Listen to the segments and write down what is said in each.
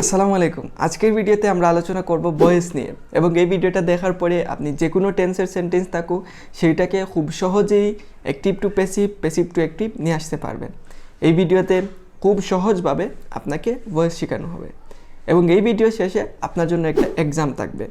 আসসালামু আলাইকুম। আজকের ভিডিওতে আমরা আলোচনা করব ভয়েস নিয়ে এবং এই ভিডিওটা দেখার পরে আপনি যে কোনো টেন্সের সেন্টেন্স থাকুক সেইটাকে খুব সহজেই active to passive, passive to active নিয়ে আসতে পারবেন। এই ভিডিওতে খুব সহজভাবে আপনাকে ভয়েস শেখানো হবে এবং এই ভিডিও শেষে আপনার জন্য একটা এক্সাম থাকবে।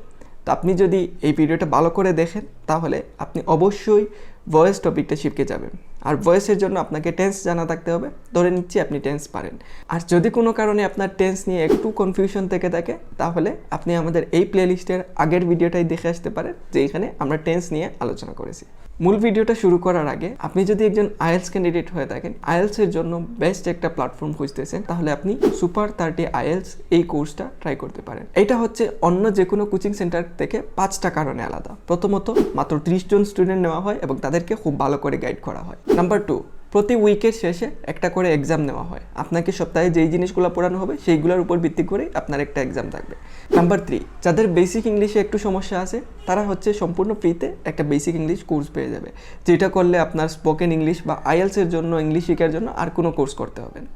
তো আপনি যদি এই ভিডিওটা ভালো করে দেখেন তাহলে আপনি অবশ্যই ভয়েস টপিকটা শিখে যাবেন। আর ভয়েসের জন্য আপনাকে টেন্স জানা থাকতে হবে। ধরে নিচ্ছি আপনি টেন্স পারেন। আর যদি কোনো কারণে আপনার টেন্স নিয়ে একটু কনফিউশন থেকে থাকে তাহলে আপনি আমাদের এই প্লেলিস্টের আগের ভিডিওটাই দেখে আসতে পারেন, যে এখানে আমরা টেন্স নিয়ে আলোচনা করেছি। মূল ভিডিওটা শুরু করার আগে আপনি যদি একজন আইএলটিএস ক্যান্ডিডেট হয়ে থাকেন, আইএলটিএস এর জন্য বেস্ট একটা প্ল্যাটফর্ম খুঁজতেছেন, তাহলে আপনি সুপার 30 আইএলটিএস এই কোর্সটা ট্রাই করতে পারেন। এটা হচ্ছে অন্য যে কোনো কোচিং সেন্টার থেকে 5টা কারণে আলাদা। প্রথমত, মাত্র 30 জন স্টুডেন্ট নেওয়া হয় এবং তাদেরকে খুব ভালো করে গাইড করা হয়। নাম্বার 2, প্রতি উইকের শেষে একটা করে এক্সাম নেওয়া হয়। আপনাকে সপ্তাহে যেই জিনিসগুলো পড়ানো হবে সেইগুলোর উপর ভিত্তি করে আপনার একটা এক্সাম থাকবে। নাম্বার 3, যাদের বেসিক ইংলিশে একটু সমস্যা আছে তারা হচ্ছে সম্পূর্ণ ফ্রিতে একটা বেসিক ইংলিশ কোর্স পেয়ে যাবে, যেটা করলে আপনার স্পোকেন ইংলিশ বা আইএলটিএস এর জন্য ইংলিশ শেখার জন্য আর কোনো কোর্স করতে হবে না।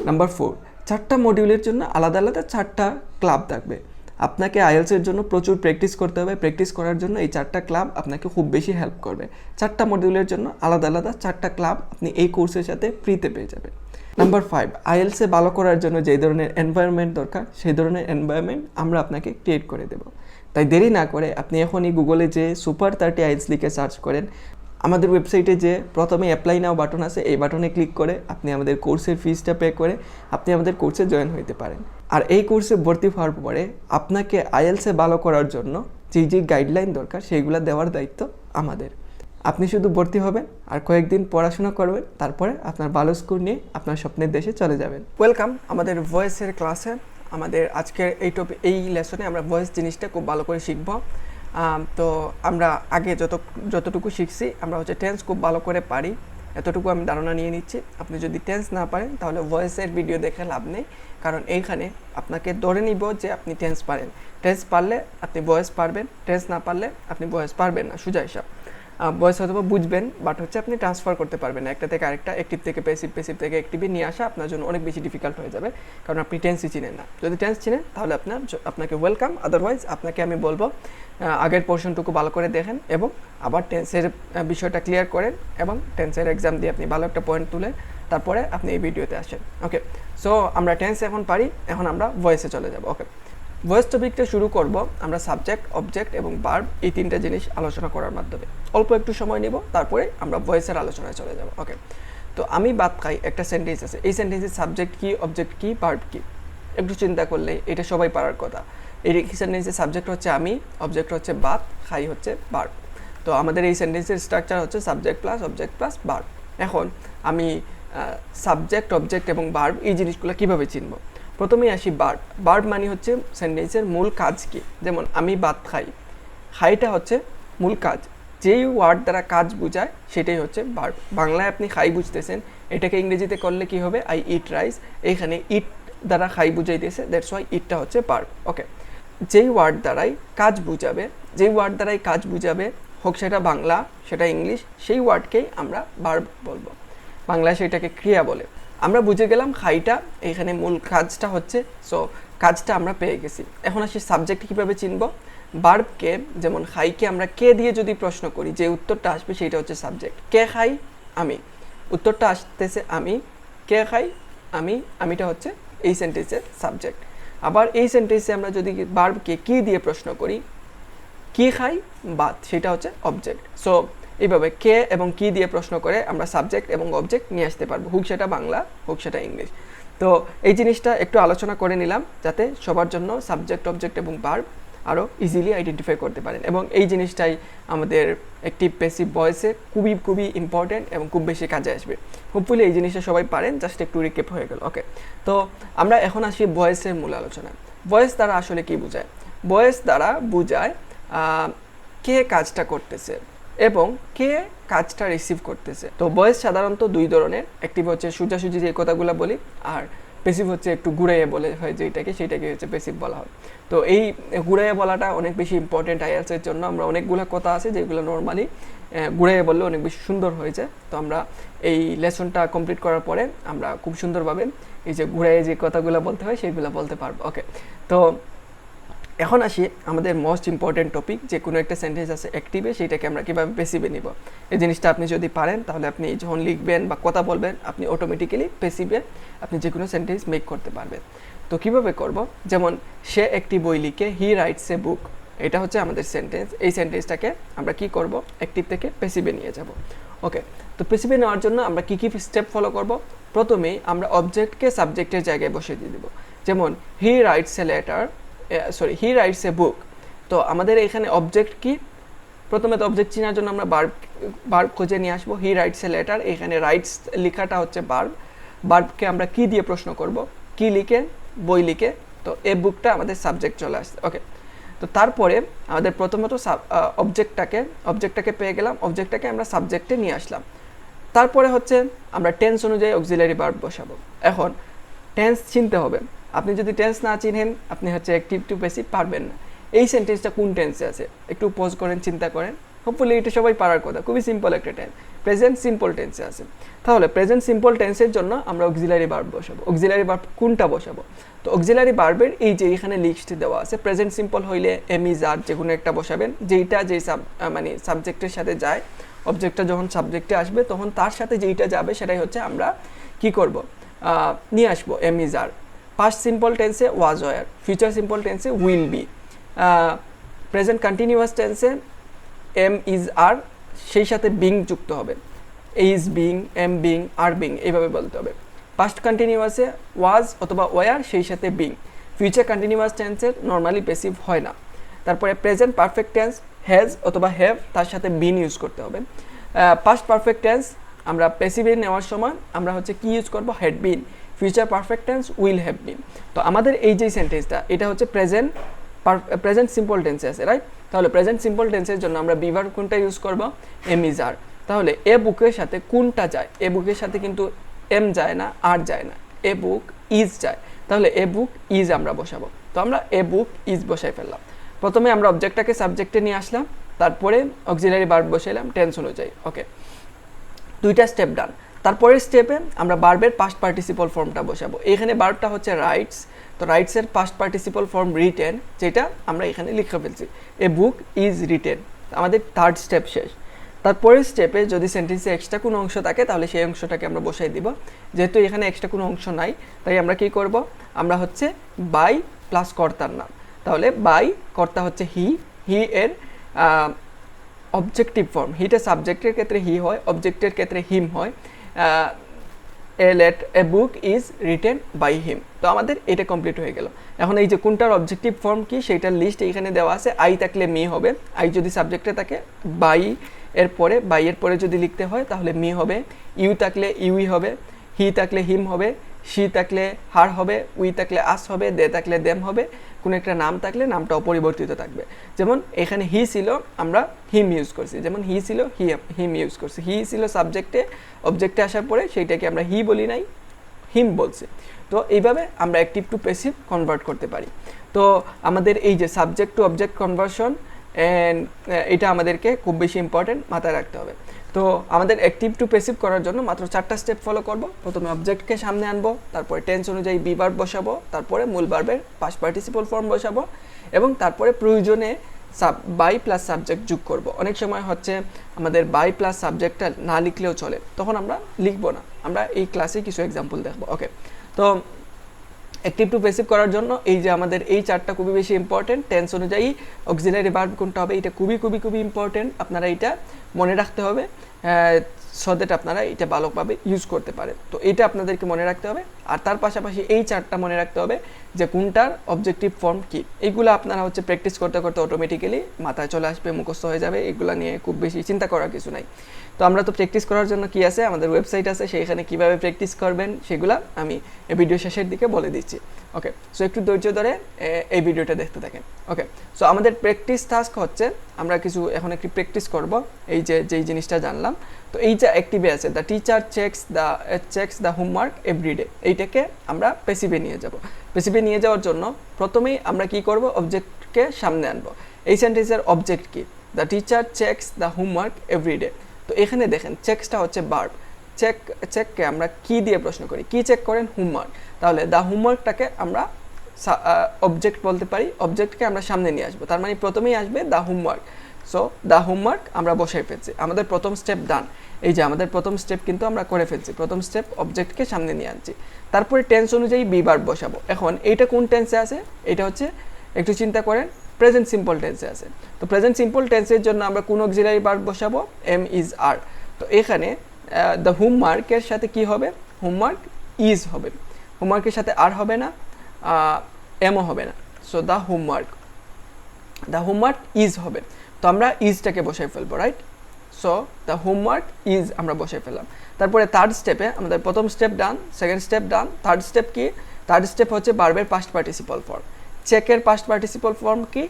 নাম্বার 4, 4টা মডিউলের জন্য আলাদা আলাদা 4টা ক্লাব থাকবে। আপনাকে আইএলটিএস এর জন্য প্রচুর প্র্যাকটিস করতে হবে। প্র্যাকটিস করার জন্য এই 4টা ক্লাব আপনাকে খুব বেশি হেল্প করবে। 4টা মডিউলের জন্য আলাদা আলাদা 4টা ক্লাব আপনি এই কোর্সের সাথে ফ্রিতে পেয়ে যাবেন। নাম্বার 5, আইএলটিএস ভালো করার জন্য যেই ধরনের এনভায়রনমেন্ট দরকার সেই ধরনের এনভায়রনমেন্ট আমরা আপনাকে ক্রিয়েট করে দেব। তাই দেরি না করে আপনি এখনই গুগলে যে সুপার 30 আইএলটিএস লিখে সার্চ করেন। আমাদের ওয়েবসাইটে যে প্রথমে অ্যাপ্লাই নাও বাটন আছে, এই বাটনে ক্লিক করে আপনি আমাদের কোর্সের ফিসটা পে করে আপনি আমাদের কোর্সে জয়েন হতে পারেন। আর এই কোর্সে ভর্তি হওয়ার পরে আপনাকে আইএলটিএস ভালো করার জন্য যেই গাইডলাইন দরকার সেইগুলো দেওয়ার দায়িত্ব আমাদের। আপনি শুধু ভর্তি হবেন আর কয়েকদিন পড়াশোনা করবেন, তারপরে আপনার ভালো স্কোর নিয়ে আপনার স্বপ্নের দেশে চলে যাবেন। ওয়েলকাম আমাদের ভয়েসের ক্লাসে। আমাদের আজকের এই লেসনে আমরা ভয়েস জিনিসটা খুব ভালো করে শিখব। তো আমরা আগে যতটুকু শিখছি আমরা হচ্ছে টেন্স খুব ভালো করে পারি, এতটুকু আমি ধারণা নিয়ে নিচ্ছি। আপনি যদি টেন্স না পারেন তাহলে ভয়েসের ভিডিও দেখে লাভ নেই, কারণ এইখানে আপনাকে ধরে নিব যে আপনি টেন্স পারেন। টেন্স পারলে আপনি ভয়েস পারবেন, টেন্স না পারলে আপনি ভয়েস পারবেন না। সোজা হিসাব। ভয়েস হয়তো বুঝবেন, বাট হচ্ছে আপনি ট্রান্সফার করতে পারবেন না একটা থেকে আরেকটা। অ্যাক্টিভ থেকে প্যাসিভ, প্যাসিভ থেকে অ্যাক্টিভে নিয়ে আসা আপনার জন্য অনেক বেশি ডিফিকাল্ট হয়ে যাবে, কারণ আপনি টেন্সই চিনেন না। যদি টেন্স চিনেন তাহলে আপনাকে ওয়েলকাম। আদারওয়াইজ আপনাকে আমি বলবো আগের পোর্শনটুকু ভালো করে দেখেন এবং আবার টেন্সের বিষয়টা ক্লিয়ার করেন এবং টেন্সের এক্সাম দিয়ে আপনি ভালো একটা পয়েন্ট তুলেন, তারপরে আপনি এই ভিডিওতে আসেন। ওকে, সো আমরা টেন্স এখন পারি, এখন আমরা ভয়েসে চলে যাব। ওকে, ভয়েস টপিকটা শুরু করব আমরা সাবজেক্ট, অবজেক্ট এবং ভার্ব এই 3টা জিনিস আলোচনা করার মাধ্যমে। অল্প একটু সময় নিব, তারপরে আমরা ভয়েসের আলোচনায় চলে যাব। ওকে, তো আমি ভাত খাই একটা সেন্টেন্স আছে। এই সেন্টেন্সের সাবজেক্ট কি, অবজেক্ট কি, ভার্ব কি, একটু চিন্তা করলে এটা সবাই পারার কথা। এই সেন্টেন্সের সাবজেক্ট হচ্ছে আমি, অবজেক্ট হচ্ছে ভাত, খাই হচ্ছে ভার্ব। তো আমাদের এই সেন্টেন্সের স্ট্রাকচার হচ্ছে subject plus object plus verb. এখন আমি সাবজেক্ট, অবজেক্ট এবং ভার্ব এই জিনিসগুলো কীভাবে চিনব? প্রথমেই আসি ভার্ব। ভার্ব মানে হচ্ছে সেন্টেন্সের মূল কাজ কি। যেমন আমি ভাত খাই, খাইটা হচ্ছে মূল কাজ। যেই ওয়ার্ড দ্বারা কাজ বোঝায় সেটাই হচ্ছে ভার্ব। বাংলায় আপনি খাই বুঝতেছেন, এটাকে ইংরেজিতে করলে কি হবে? I eat rice. এইখানে ইট দ্বারা খাই বুঝাইতেছে, দ্যাটস ওয়াই ইটটা হচ্ছে ভার্ব। ওকে, যেই ওয়ার্ড দ্বারাই কাজ বুঝাবে, হোক সেটা বাংলা সেটা ইংলিশ, সেই ওয়ার্ডকেই আমরা ভার্ব বলবো। বাংলায় সেটাকে ক্রিয়া বলে। আমরা বুঝে গেলাম খাইটা এখানে মূল কাজটা হচ্ছে, সো কাজটা আমরা পেয়ে গেছি। এখন আসি সাবজেক্ট কীভাবে চিনব? ভার্বকে, যেমন খাইকে আমরা কে দিয়ে যদি প্রশ্ন করি, যে উত্তরটা আসবে সেইটা হচ্ছে সাবজেক্ট। কে খাই? আমি। উত্তরটা আসতেছে আমি। কে খাই? আমি। আমিটা হচ্ছে এই সেন্টেন্সের সাবজেক্ট। আবার এই সেন্টেন্সে আমরা যদি ভার্বকে কি দিয়ে প্রশ্ন করি, কি খাই? ভাত, সেটা হচ্ছে অবজেক্ট। সো এইভাবে কে এবং কি দিয়ে প্রশ্ন করে আমরা সাবজেক্ট এবং অবজেক্ট নিয়ে আসতে পারবো, হোক সেটা বাংলা হোক সেটা ইংলিশ। তো এই জিনিসটা একটু আলোচনা করে নিলাম যাতে সবার জন্য সাবজেক্ট, অবজেক্ট এবং ভার্ব আরও ইজিলি আইডেন্টিফাই করতে পারেন। এবং এই জিনিসটাই আমাদের অ্যাক্টিভ প্যাসিভ ভয়েসে খুবই ইম্পর্টেন্ট এবং খুব বেশি কাজে আসবে। হোপফুলি এই জিনিসটা সবাই পারেন, জাস্ট একটু রিক্যাপ হয়ে গেল। ওকে, তো আমরা এখন আসি ভয়েসের মূল আলোচনা। ভয়েস দ্বারা আসলে কি বোঝায়? ভয়েস দ্বারা বোঝায় কে কাজটা করতেছে এবং কে কাজটা রিসিভ করতেছে। তো ভয়েস সাধারণত 2 ধরনের। একটি হচ্ছে সোজাসুজি যে কথাগুলো বলি, আর প্যাসিভ হচ্ছে একটু ঘুরাইয়ে বলে হয় যেটাকে, সেটাকে হচ্ছে প্যাসিভ বলা হয়। তো এই ঘুরাইয়ে বলাটা অনেক বেশি ইম্পর্টেন্ট আইএলটিএস এর জন্য। আমরা অনেকগুলো কথা আছে যেগুলো নর্মালি ঘুরাইয়ে বললে অনেক বেশি সুন্দর হয়ে যায়। তো আমরা এই লেসনটা কমপ্লিট করার পরে আমরা খুব সুন্দরভাবে এই যে ঘুরে যে কথাগুলো বলতে হয় সেইগুলো বলতে পারবো। ওকে, তো এখন আসি আমাদের মোস্ট ইম্পর্টেন্ট টপিক, যে কোনো একটা সেন্টেন্স আছে অ্যাক্টিভে, সেইটাকে আমরা কীভাবে পেসিভে নিব। এই জিনিসটা আপনি যদি পারেন তাহলে আপনি যখন লিখবেন বা কথা বলবেন আপনি অটোমেটিক্যালি পেসিভে আপনি যে কোনো সেন্টেন্স মেক করতে পারবেন। তো কীভাবে করব, যেমন সে একটি বই লিখে, হি রাইটস এ বুক, এটা হচ্ছে আমাদের সেন্টেন্স। এই সেন্টেন্সটাকে আমরা কি করব, অ্যাক্টিভ থেকে পেসিভে নিয়ে যাব। ওকে, তো পেসিভে নেওয়ার জন্য আমরা কী কী স্টেপ ফলো করব। প্রথমেই আমরা অবজেক্টকে সাবজেক্টের জায়গায় বসিয়ে দিয়ে দেবো। যেমন he writes a letter, he writes a book. তো আমাদের এখানে অবজেক্ট কি, প্রথমে তো অবজেক্ট চেনার জন্য আমরা বার্ব খুঁজে নিয়ে আসবো। হি রাইটস এ লেটার, এখানে রাইটস লেখাটা হচ্ছে বার্বকে আমরা কি দিয়ে প্রশ্ন করব, কি লিখে, বই লিখে। তো এ বুকটা আমাদের সাবজেক্ট চলে আসছে। ওকে, তো তারপরে আমাদের প্রথমত অবজেক্টটাকে পেয়ে গেলাম, অবজেক্টটাকে আমরা সাবজেক্টে নিয়ে আসলাম। তারপরে হচ্ছে আমরা টেন্স অনুযায়ী অক্সিলারি ভার্ব বসাবো। এখন টেন্স চিনতে হবে, আপনি যদি টেন্স না চিনেন আপনি হচ্ছে অ্যাক্টিভ টু পেসিভ পারবেন না। এই সেন্টেন্সটা কোন টেন্সে আছে একটু পজ করেন, চিন্তা করেন, হোপফুলি এটা সবাই পারার কথা, খুবই সিম্পল একটা টেন্স, প্রেজেন্ট সিম্পল টেন্সে আছে। তাহলে প্রেজেন্ট সিম্পল টেন্সের জন্য আমরা অক্সিলারি ভার্ব বসাবো। অক্সিলারি ভার্ব কোনটা বসাবো, তো অক্সিলারি ভার্বের এই যে এখানে লিস্ট দেওয়া আছে, প্রেজেন্ট সিম্পল হইলে এম ইজ আর যে কোনো একটা বসাবেন, যেইটা যেই মানে সাবজেক্টের সাথে যায়। অবজেক্টটা যখন সাবজেক্টে আসবে তখন তার সাথে যেইটা যাবে সেটাই হচ্ছে আমরা কি করব, নিয়ে আসবো am is are. Past simple টেন্সে ওয়াজ ওয়ার, ফিউচার সিম্পল টেন্সে উইল বি, প্রেজেন্ট কন্টিনিউয়াস টেন্সে এম ইজ আর সেই সাথে বিং যুক্ত হবে, is being, am being, are being, এইভাবে বলতে হবে। পাস্ট কন্টিনিউয়াসে ওয়াজ অথবা ওয়ার সেই সাথে বিং। ফিউচার কন্টিনিউয়াস টেন্সের নর্মালি পেসিভ হয় না। তারপরে প্রেজেন্ট পারফেক্ট টেন্স হ্যাজ অথবা হ্যাভ, তার সাথে বিন ইউজ করতে হবে। পাস্ট পারফেক্ট টেন্স আমরা পেসিভে নেওয়ার সময় আমরা হচ্ছে কি ইউজ করবো, had been. Future perfect tense will have been. তো আমাদের এই যে সেন্টেন্সটা এটা হচ্ছে প্রেজেন্ট সিম্পল টেন্সে আছে, রাইট। তাহলে প্রেজেন্ট সিম্পল টেন্সের জন্য আমরা বি ভার্ব কোনটা ইউজ করব, এম ইজ আর। তাহলে এ বুকের সাথে কোনটা যায়, এ বুকের সাথে কিন্তু এম যায় না, আর যায় না, এ বুক ইজ যায়। তাহলে এ বুক ইজ আমরা বসাবো। তো আমরা এ বুক ইজ বসাই ফেললাম। প্রথমে আমরা অবজেক্টটাকে সাবজেক্টে নিয়ে আসলাম, তারপরে অক্সিলারি ভার্ব বসাইলাম টেন্স অনুযায়ী। ওকে, দুইটা স্টেপ ডান। তারপরের স্টেপে আমরা ভার্বের পাস্ট পার্টিসিপল ফর্মটা বসাবো। এখানে ভার্বটা হচ্ছে রাইটস, তো রাইটসের পাস্ট পার্টিসিপল ফর্ম রিটেন, যেটা আমরা এখানে লিখে ফেলছি, এ বুক ইজ রিটেন। আমাদের থার্ড স্টেপ শেষ। তারপরের স্টেপে যদি সেন্টেন্সে এক্সট্রা কোনো অংশ থাকে তাহলে সেই অংশটাকে আমরা বসাই দিব। যেহেতু এখানে এক্সট্রা কোনো অংশ নাই তাই আমরা কি করব, আমরা হচ্ছে বাই প্লাস কর্তার নাম। তাহলে বাই কর্তা হচ্ছে হি, হি এর অবজেক্টিভ ফর্ম, হিটা সাবজেক্টের ক্ষেত্রে হি হয়, অবজেক্টের ক্ষেত্রে হিম হয়। A book is written by him. তো আমাদের এটা কমপ্লিট হয়ে গেল। এখন এই যে কোনটার অবজেক্টিভ ফর্ম কি সেইটার লিস্ট এইখানে দেওয়া আছে। আই থাকলে মি হবে, আই যদি সাবজেক্টে থাকে বাই এর পরে যদি লিখতে হয় তাহলে মি হবে, ইউ থাকলে ইউই হবে, হি থাকলে হিম হবে, শি থাকলে হার হবে, উই থাকলে আস হবে, দে থাকলে দেম হবে, কোনো একটা নাম থাকলে নামটা অপরিবর্তিত থাকবে। যেমন এখানে হি ছিল আমরা হিম ইউজ করছি, যেমন হি ছিল হিম ইউজ করছি। হি ছিল সাবজেক্টে, অবজেক্টে আসার পরে সেইটাকে আমরা হি বলি নাই, হিম বলছি। তো এইভাবে আমরা অ্যাক্টিভ টু প্যাসিভ কনভার্ট করতে পারি। তো আমাদের এই যে subject to object conversion and এটা আমাদেরকে খুব বেশি ইম্পর্টেন্ট মাথায় রাখতে হবে। তো আমাদের অ্যাক্টিভ টু প্যাসিভ করার জন্য মাত্র 4টা স্টেপ ফলো করব। প্রথমে অবজেক্টকে সামনে আনবো, তারপরে টেন্স অনুযায়ী বি ভার্ব বসাবো, তারপরে মূল ভার্বের পাস্ট পার্টিসিপল ফর্ম বসাবো, এবং তারপরে প্রয়োজনে বাই প্লাস সাবজেক্ট যোগ করব। অনেক সময় হচ্ছে আমাদের বাই প্লাস সাবজেক্টটা না লিখলেও চলে, তখন আমরা লিখবো না। আমরা এই ক্লাসে কিছু এক্সাম্পল দেখবো। ওকে, তো অ্যাক্টিভ টু প্যাসিভ করার জন্য এই যে আমাদের এই 4টা খুবই বেশি ইম্পর্টেন্ট। টেন্স অনুযায়ী অক্সিলারি ভার্ব কোনটা হবে এটা খুবই ইম্পর্টেন্ট, আপনারা এটা মনে রাখতে হবে সো দ্যাট আপনারা এটা ভালোভাবে ইউজ করতে পারেন। তো এটা আপনাদেরকে মনে রাখতে হবে। আর তার পাশাপাশি এই 4টা মনে রাখতে হবে যে কোনটার অবজেক্টিভ ফর্ম কী। এইগুলো আপনারা হচ্ছে প্র্যাকটিস করতে করতে অটোমেটিক্যালি মাথায় চলে আসবে, মুখস্থ হয়ে যাবে। এগুলো নিয়ে খুব বেশি চিন্তা করার কিছু নাই। তো আমরা তো প্র্যাকটিস করার জন্য কি আছে, আমাদের ওয়েবসাইট আছে, সেইখানে কীভাবে প্র্যাকটিস করবেন সেগুলো আমি এই ভিডিও শেষের দিকে বলে দিচ্ছি। ওকে, সো একটু ধৈর্য ধরে এই ভিডিওটা দেখতে থাকেন। ওকে, সো আমাদের প্র্যাকটিস টাস্ক হচ্ছে আমরা কিছু এখন একটি প্র্যাকটিস করব। এই যে যেই জিনিসটা জানলাম, তো এই যে অ্যাক্টিভে আছে the teacher checks the homework everyday, এইটাকে আমরা প্যাসিভে নিয়ে যাব। প্যাসিভে নিয়ে যাওয়ার জন্য প্রথমেই আমরা কি করব, অবজেক্টকে সামনে আনবো। এই সেন্টেন্সের অবজেক্ট কি, the teacher checks the homework everyday. তো এখানে দেখেন চেকসটা হচ্ছে ভার্ব, চেককে আমরা কি দিয়ে প্রশ্ন করি, কি চেক করেন, হোমওয়ার্ক। তাহলে দ্য হোমওয়ার্কটাকে আমরা অবজেক্ট বলতে পারি, অবজেক্টকে আমরা সামনে নিয়ে আসবো, তার মানে প্রথমেই আসবে the homework. So the homework আমরা বসাই ফেলছি, আমাদের প্রথম স্টেপ ডান। এই যে আমাদের প্রথম স্টেপ কিন্তু আমরা করে ফেলছি, প্রথম স্টেপ অবজেক্টকে সামনে নিয়ে আনছি। তারপরে টেন্স অনুযায়ী বি ভার্ব বসাবো। এখন এইটা কোন টেন্সে আছে, এটা হচ্ছে একটু চিন্তা করেন প্রেজেন্ট সিম্পল টেন্সে আছে। তো প্রেজেন্ট সিম্পল টেন্সের জন্য আমরা কোন অক্সিলারি ভার্ব বসাবো, এম ইজ আর। তো এখানে দ্য হোমওয়ার্কের সাথে কি হবে, হোমওয়ার্ক ইজ হবে, হোমওয়ার্কের সাথে আর হবে না, এমও হবে না। সো দ্য হোমওয়ার্ক ইজ হবে। তো আমরা ইজটাকে বসাই ফেলবো, right. So the homework is আমরা বসাই ফেললাম। তারপরে থার্ড স্টেপে আমাদের প্রথম স্টেপ ডান, সেকেন্ড স্টেপ ডান, থার্ড স্টেপ কি, থার্ড স্টেপ হচ্ছে ভার্বের পাস্ট পার্টিসিপল ফর্ম। চেকের পাস্ট পার্টিসিপল ফর্ম কি,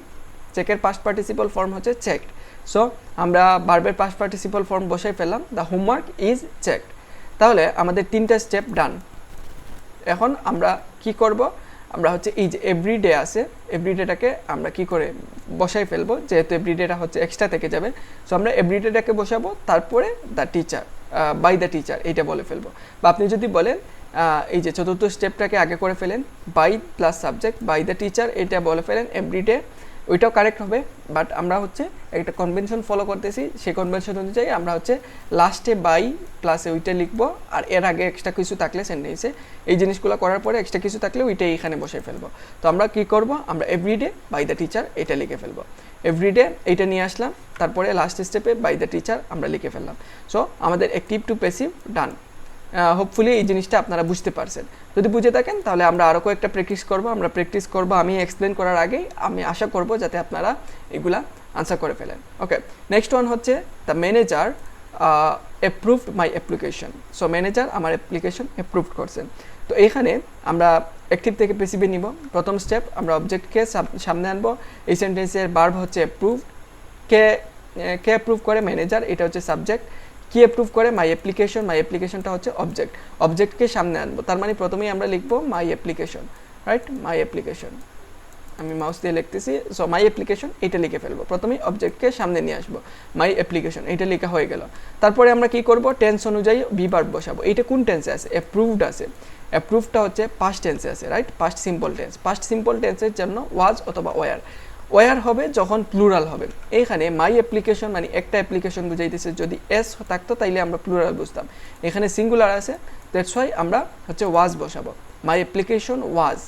চেকের পাস্ট পার্টিসিপল ফর্ম হচ্ছে চেকড। সো আমরা ভার্বের পাস্ট পার্টিসিপল ফর্ম বসাই ফেললাম, দ্য হোমওয়ার্ক ইজ চেকড। তাহলে আমাদের 3টা স্টেপ ডান। এখন আমরা কি করব, আমরা হচ্ছে এই যে এভরিডে আছে, এভরিডেটাকে আমরা কি করে বসাই ফেলবো, যেহেতু এভরিডেটা হচ্ছে এক্সট্রা থেকে যাবে। সো আমরা এভরিডেটাকে বসাবো, তারপরে the teacher, by the teacher এইটা বলে ফেলবো। বা আপনি যদি বলেন এই যে চতুর্থ স্টেপটাকে আগে করে ফেলেন, by plus subject by the teacher এটা বলে ফেলেন এভরিডে, ওইটাও কারেক্ট হবে। বাট আমরা হচ্ছে একটা কনভেনশন ফলো করতেছি, সেই কনভেনশন অনুযায়ী আমরা হচ্ছে লাস্টে বাই প্লাসে ওইটা লিখবো, আর এর আগে এক্সট্রা কিছু থাকলে সেন্টেন্সে এই জিনিসগুলো করার পরে এক্সট্রা কিছু থাকলে ওইটাই এখানে বসে ফেলবো। তো আমরা কি করব, আমরা এভরিডে বাই দ্য টিচার এটা লিখে ফেলবো, এভরিডে এইটা নিয়ে আসলাম, তারপরে লাস্ট স্টেপে বাই দ্য টিচার আমরা লিখে ফেললাম। সো আমাদের active to passive done. Hopefully এই জিনিসটা আপনারা বুঝতে পারছেন। যদি বুঝে থাকেন তাহলে আমরা আরও কয়েকটা প্র্যাকটিস করব, আমরা প্র্যাকটিস করব আমি এক্সপ্লেন করার আগেই। আমি আশা করব যাতে আপনারা এগুলা আনসার করে ফেলেন। ওকে, নেক্সট ওয়ান হচ্ছে the manager approved my application. So manager আমার অ্যাপ্লিকেশন অ্যাপ্রুভড করছেন। তো এখানে আমরা অ্যাক্টিভ থেকে প্যাসিভে নিব। প্রথম স্টেপ আমরা অবজেক্টকে সামনে আনবো। এই সেন্টেন্সের ভার্ব হচ্ছে অ্যাপ্রুভড। কে অ্যাপ্রুভ করে, ম্যানেজার, এটা হচ্ছে সাবজেক্ট। কি অ্যাপ্রুভ করে, মাই অ্যাপ্লিকেশন, মাই অ্যাপ্লিকেশনটা হচ্ছে অবজেক্ট। অবজেক্টকে সামনে আনবো, তার মানে প্রথমেই আমরা লিখবো মাই অ্যাপ্লিকেশন, রাইট, মাই অ্যাপ্লিকেশন। আমি মাউস দিয়ে লিখতেছি। সো মাই অ্যাপ্লিকেশন এটা লিখে ফেলবো, প্রথমেই অবজেক্টকে সামনে নিয়ে আসবো, মাই অ্যাপ্লিকেশন এটা লেখা হয়ে গেল। তারপরে আমরা কি করব, টেন্স অনুযায়ী বি ভার্ব বসাবো। এটা কোন টেন্সে আছে, অ্যাপ্রুভড আছে। অ্যাপ্রুভডটা হচ্ছে পাস্ট টেন্সে আছে, right, past simple tense. Past simple টেন্সের জন্য ওয়াজ অথবা ওয়ার। ওয়ার হবে যখন প্লুরাল হবে। এইখানে মাই অ্যাপ্লিকেশন মানে একটা অ্যাপ্লিকেশন বুঝাইতেছে, যদি এস থাকতো তাইলে আমরা প্লুরাল বুঝতাম। এখানে সিঙ্গুলার আছে, দ্যাটস ওয়াই আমরা হচ্ছে ওয়াজ বসাবো, মাই অ্যাপ্লিকেশন ওয়াজ।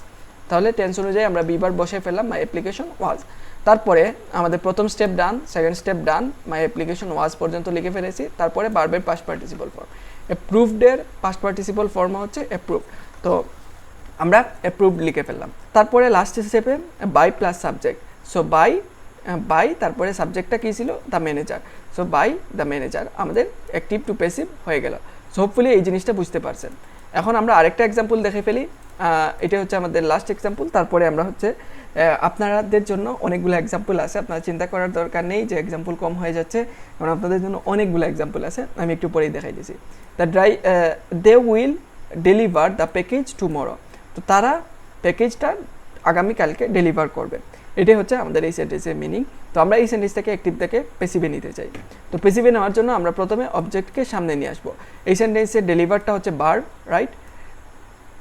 তাহলে টেন্স অনুযায়ী আমরা বি ভার্ব বসাই ফেললাম, মাই অ্যাপ্লিকেশন ওয়াজ। তারপরে আমাদের প্রথম step done, second step done, my application was পর্যন্ত লিখে ফেলেছি। তারপরে ভার্বের পাস্ট পার্টিসিপল ফর্ম, অ্যাপ্রুভডের পাস্ট পার্টিসিপল ফর্ম হচ্ছে অ্যাপ্রুভ। তো আমরা অ্যাপ্রুভড লিখে ফেললাম। তারপরে লাস্ট স্টেপে by plus subject. So by তারপরে সাবজেক্টটা কী ছিল, the manager. So by the manager আমাদের অ্যাক্টিভ টু প্যাসিভ হয়ে গেল। সো হোপফুলি এই জিনিসটা বুঝতে পারছেন। এখন আমরা আরেকটা এক্সাম্পল দেখে ফেলি। এটা হচ্ছে আমাদের লাস্ট এক্সাম্পল। তারপরে আমরা হচ্ছে আপনাদের জন্য অনেকগুলো এক্সাম্পল আছে, আপনারা চিন্তা করার দরকার নেই যে এক্সাম্পল কম হয়ে যাচ্ছে, কারণ আপনাদের জন্য অনেকগুলো এক্সাম্পল আছে। আমি একটু পরেই দেখাই দিয়েছি। They will deliver the package tomorrow. তো তারা প্যাকেজটা আগামীকালকে ডেলিভার করবে। এটাই হচ্ছে আমাদের এই সেন্টেন্সের মিনিং। তো আমরা এই সেন্টেন্সটাকে অ্যাক্টিভ থেকে প্যাসিভে নিতে চাই। তো প্যাসিভে নেওয়ার জন্য আমরা প্রথমে অবজেক্টকে সামনে নিয়ে আসবো। এই সেন্টেন্সের ডেলিভারটা হচ্ছে ভার্ব, রাইট।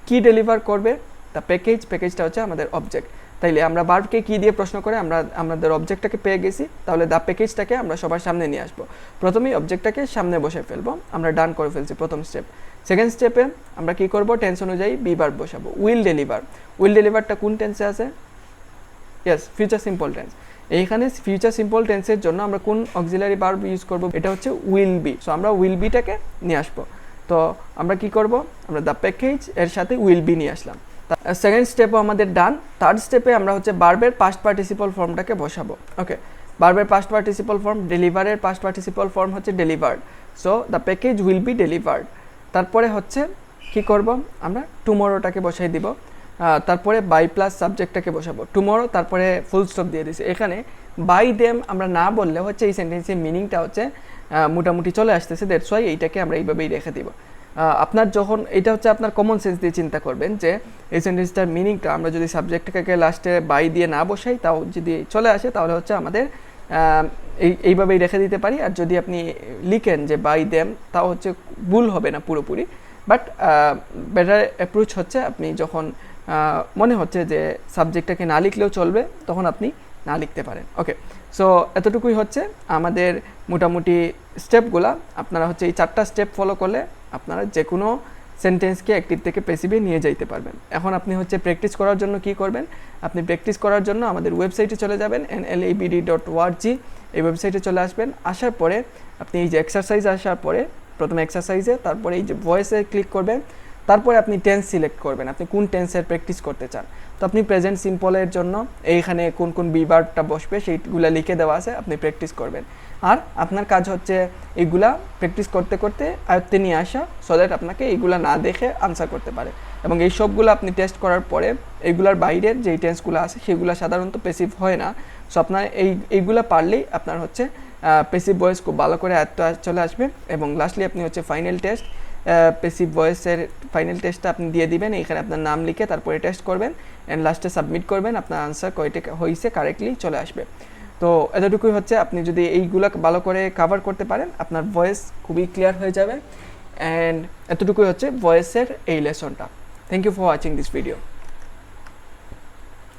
কি ডেলিভার করবে, দ্য প্যাকেজ, প্যাকেজটা হচ্ছে আমাদের অবজেক্ট। তাইলে আমরা ভার্বকে কি দিয়ে প্রশ্ন করে আমরা আমাদের অবজেক্টটাকে পেয়ে গেছি, তাহলে দ্য প্যাকেজটাকে আমরা সবার সামনে নিয়ে আসবো। প্রথমেই অবজেক্টটাকে সামনে বসে ফেলবো, আমরা ডান করে ফেলছি প্রথম স্টেপ। সেকেন্ড স্টেপে আমরা কি করব, টেন্স অনুযায়ী বি ভার্ব বসাবো, উইল ডেলিভার। উইল ডেলিভারটা কোন টেন্সে আছে, ইয়েস, ফিউচার সিম্পল টেন্স। এইখানে ফিউচার সিম্পল টেন্সের জন্য আমরা কোন অক্সিলারি ভার্ব ইউজ করব, এটা হচ্ছে উইল বি। সো আমরা উইল বিটাকে নিয়ে আসবো। তো আমরা কি করব, আমরা দ্য প্যাকেজ এর সাথে উইল বি নিয়ে আসলাম। সেকেন্ড স্টেপও আমাদের ডান। থার্ড স্টেপে আমরা হচ্ছে ভার্বের পাস্ট পার্টিসিপল ফর্মটাকে বসাবো। ওকে, ভার্বের পাস্ট পার্টিসিপল ফর্ম, ডেলিভারের পাস্ট পার্টিসিপল ফর্ম হচ্ছে delivered. So the package will be delivered. তারপরে হচ্ছে কি করব, আমরা টুমরোটাকে বসাই দিব। তারপরে বাই প্লাস সাবজেক্টটাকে বসাবো, টুমরো, তারপরে ফুল স্টপ দিয়ে দিছি। এখানে বাই দেম আমরা না বললে হচ্ছে এই সেন্টেন্সের মিনিংটা হচ্ছে মোটামুটি চলে আসতেছে, দ্যাটস ওয়াই এইটাকে আমরা এইভাবেই রেখে দিব। আপনার যখন এটা হচ্ছে আপনার কমন সেন্স দিয়ে চিন্তা করবেন যে এই সেন্টেন্সটার মিনিংটা আমরা যদি সাবজেক্টটাকে লাস্টে বাই দিয়ে না বসাই, তাও যদি চলে আসে তাহলে হচ্ছে আমাদের এইভাবেই রেখে দিতে পারি। আর যদি আপনি লিখেন যে বাই দেম, তাও হচ্ছে ভুল হবে না পুরোপুরি, বাট বেটার অ্যাপ্রোচ হচ্ছে আপনি যখন মনে হচ্ছে যে সাবজেক্টটাকে না লিখলেও চলবে, তখন আপনি না লিখতে পারেন। ওকে, সো এতটুকুই হচ্ছে আমাদের মোটামুটি স্টেপগুলা। আপনারা হচ্ছে এই 4টা স্টেপ ফলো করলে আপনারা যে কোনো সেন্টেন্সকে অ্যাক্টিভ থেকে প্যাসিভে নিয়ে যাইতে পারবেন। এখন আপনি হচ্ছে প্র্যাকটিস করার জন্য কি করবেন, আপনি প্র্যাকটিস করার জন্য আমাদের ওয়েবসাইটে চলে যাবেন nlabd.org। এই ওয়েবসাইটে চলে আসবেন। আসার পরে আপনি এই যে এক্সারসাইজ আসার পরে প্রথমে এক্সারসাইজে, তারপরে এই যে ভয়েসে ক্লিক করবেন, তারপরে আপনি টেন্স সিলেক্ট করবেন, আপনি কোন টেন্সের প্র্যাকটিস করতে চান। তো আপনি প্রেজেন্ট সিম্পলের জন্য এইখানে কোন কোন বিভার্বটা বসবে সেইগুলো লিখে দেওয়া আছে, আপনি প্র্যাকটিস করবেন। আর আপনার কাজ হচ্ছে এইগুলা প্র্যাকটিস করতে করতে আয়ত্তে নিয়ে আসা, সো দ্যাট আপনাকে এইগুলা না দেখে আনসার করতে পারে। এবং এই সবগুলো আপনি টেস্ট করার পরে এইগুলার বাইরের যেই টেন্সগুলো আছে সেগুলো সাধারণত প্যাসিভ হয় না। সো আপনার এইগুলা পারলেই আপনার হচ্ছে প্যাসিভ ভয়েস খুব ভালো করে আয়ত্ত চলে আসবে। এবং লাস্টলি আপনি হচ্ছে ফাইনাল টেস্ট, প্যাসিভ ভয়েসের ফাইনাল টেস্টটা আপনি দিয়ে দিবেন। এখানে আপনার নাম লিখে তারপরে টেস্ট করবেন অ্যান্ড লাস্টে সাবমিট করবেন, আপনার আনসার কয়টা হয়েছে কারেক্টলি চলে আসবে। তো এতটুকুই হচ্ছে, আপনি যদি এইগুলো ভালো করে কভার করতে পারেন আপনার ভয়েস খুবই ক্লিয়ার হয়ে যাবে। অ্যান্ড এতটুকুই হচ্ছে ভয়েসের এই লেসনটা। Thank you for watching this video.